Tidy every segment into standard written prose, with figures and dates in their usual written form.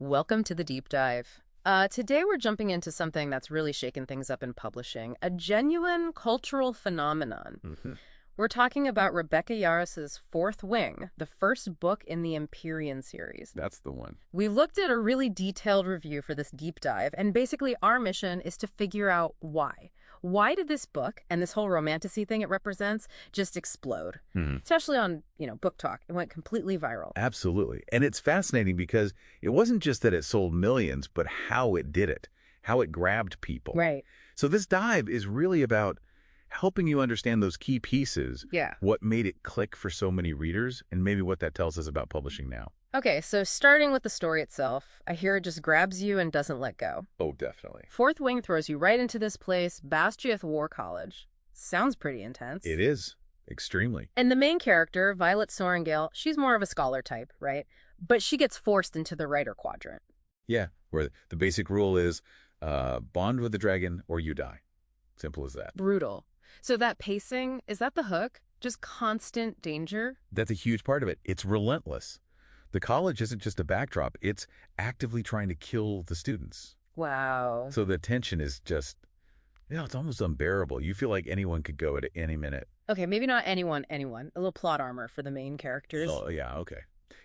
Welcome to the deep dive. Today we're jumping into something that's really shaken things up in publishing, a genuine cultural phenomenon. Mhm. We're talking about Rebecca Yarros' Fourth Wing, the first book in the Empyrean series. That's the one. We looked at a really detailed review for this deep dive, and basically our mission is to figure out why. Why did this book and this whole romantasy thing it represents just explode? Mhm. Especially on, BookTok. It went completely viral. Absolutely. And it's fascinating because it wasn't just that it sold millions, but how it did it, how it grabbed people. Right. So this dive is really about helping you understand those key pieces, Yeah. what made it click for so many readers, and maybe what that tells us about publishing now. Okay, so starting with the story itself, I hear it just grabs you and doesn't let go. Oh, definitely. Fourth Wing throws you right into this place, Basgiath War College. Sounds pretty intense. It is. Extremely. And the main character, Violet Sorrengail, she's more of a scholar type, right? But she gets forced into the writer quadrant. Yeah, where the basic rule is bond with the dragon or you die. Simple as that. Brutal. So that pacing, is that the hook? Just constant danger? That's a huge part of it. It's relentless. The college isn't just a backdrop. It's actively trying to kill the students. Wow. So the tension is just, it's almost unbearable. You feel like anyone could go at any minute. Okay, maybe not anyone. A little plot armor for the main characters. Oh, yeah, okay.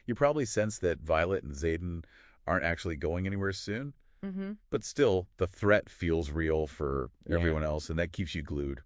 You probably sense that Violet and Xaden aren't actually going anywhere soon. Mm-hmm. But still, the threat feels real for Yeah. everyone else, and that keeps you glued,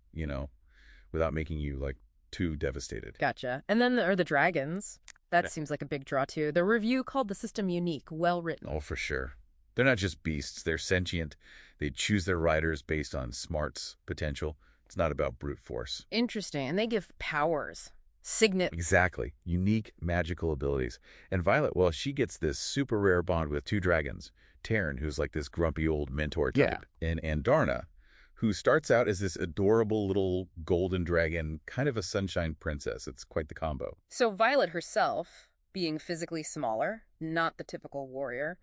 without making you, too devastated. Gotcha. And then the dragons. That Yeah. seems like a big draw, too. The review called the system unique, well-written. Oh, for sure. They're not just beasts. They're sentient. They choose their riders based on smarts, potential. It's not about brute force. Interesting. And they give powers. Signet. Exactly. Unique magical abilities. And Violet, well, she gets this super rare bond with two dragons. Taryn, who's like this grumpy old mentor type, and Darna, who starts out as this adorable little golden dragon, kind of a sunshine princess. It's quite the combo. So Violet herself, being physically smaller, not the typical warrior,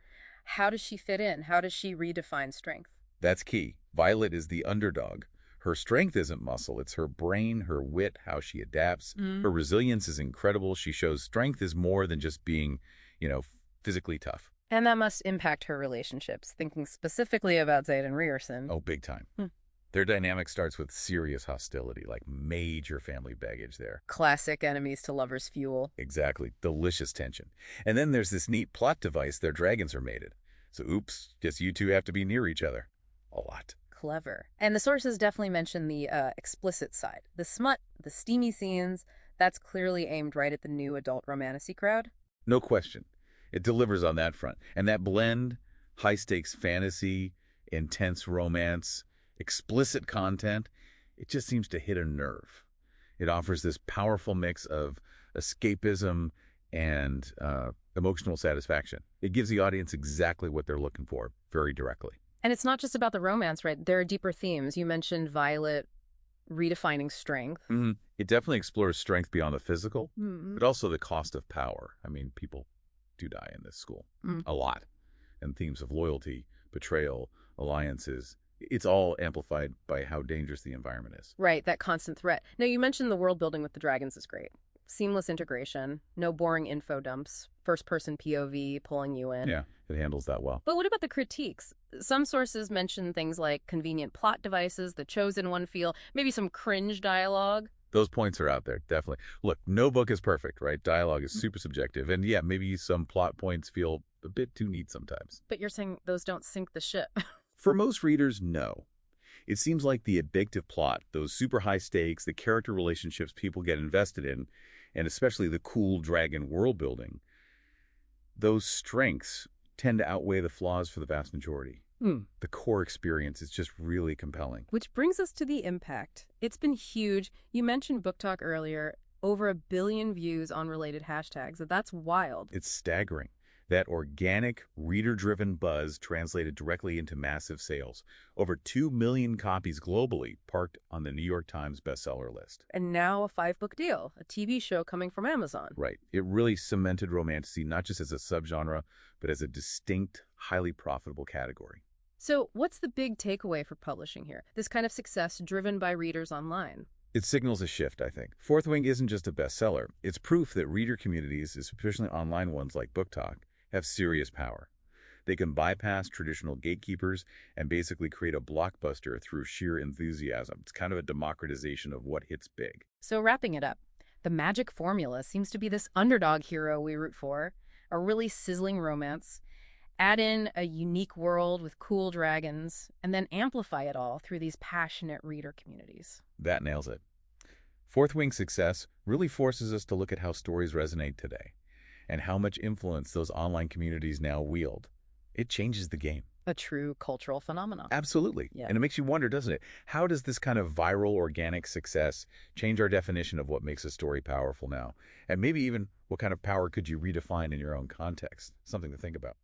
how does she fit in? How does she redefine strength? That's key. Violet is the underdog. Her strength isn't muscle. It's her brain, her wit, how she adapts. Her resilience is incredible. She shows strength is more than just being, physically tough. And that must impact her relationships, thinking specifically about Xaden Ryerson. Oh, big time. Their dynamic starts with serious hostility, like major family baggage there. Classic enemies-to-lovers fuel. Exactly. Delicious tension. And then there's this neat plot device their dragons are mated. So oops, just you two have to be near each other. A lot. Clever. And the sources definitely mention the explicit side. The smut, the steamy scenes, that's clearly aimed right at the new adult romantasy crowd. No question. It delivers on that front. And that blend, high-stakes fantasy, intense romance, explicit content, it just seems to hit a nerve. It offers this powerful mix of escapism and emotional satisfaction. It gives the audience exactly what they're looking for, very directly. And it's not just about the romance, right? There are deeper themes. You mentioned Violet redefining strength. It definitely explores strength beyond the physical, but also the cost of power. I mean, people do die in this school. A lot. And themes of loyalty, betrayal, alliances. It's all amplified by how dangerous the environment is. Right, that constant threat. Now, you mentioned the world building with the dragons is great. Seamless integration, no boring info dumps, first-person POV pulling you in. Yeah, it handles that well. But what about the critiques? Some sources mention things like convenient plot devices, the chosen one feel, maybe some cringe dialogue. Those points are out there, definitely. Look, no book is perfect, right? Dialogue is super subjective. And yeah, maybe some plot points feel a bit too neat sometimes. But you're saying those don't sink the ship. For most readers, no. It seems like the addictive plot, those super high stakes, the character relationships people get invested in, and especially the cool dragon world building, those strengths tend to outweigh the flaws for the vast majority. The core experience is just really compelling. Which brings us to the impact. It's been huge. You mentioned BookTok earlier, over 1 billion views on related hashtags. That's wild. It's staggering. That organic, reader-driven buzz translated directly into massive sales. Over 2 million copies globally parked on the New York Times bestseller list. And now a 5-book deal, a TV show coming from Amazon. Right. It really cemented romantasy not just as a subgenre, but as a distinct, highly profitable category. So what's the big takeaway for publishing here? This kind of success driven by readers online. It signals a shift, I think. Fourth Wing isn't just a bestseller. It's proof that reader communities, especially online ones like BookTok, have serious power. They can bypass traditional gatekeepers and basically create a blockbuster through sheer enthusiasm. It's kind of a democratization of what hits big. So wrapping it up, the magic formula seems to be this underdog hero we root for, a really sizzling romance, add in a unique world with cool dragons, and then amplify it all through these passionate reader communities. That nails it. Fourth Wing success really forces us to look at how stories resonate today and how much influence those online communities now wield. It changes the game. A true cultural phenomenon. Absolutely. Yeah. And it makes you wonder, doesn't it? How does this kind of viral, organic success change our definition of what makes a story powerful now? And maybe even what kind of power could you redefine in your own context? Something to think about.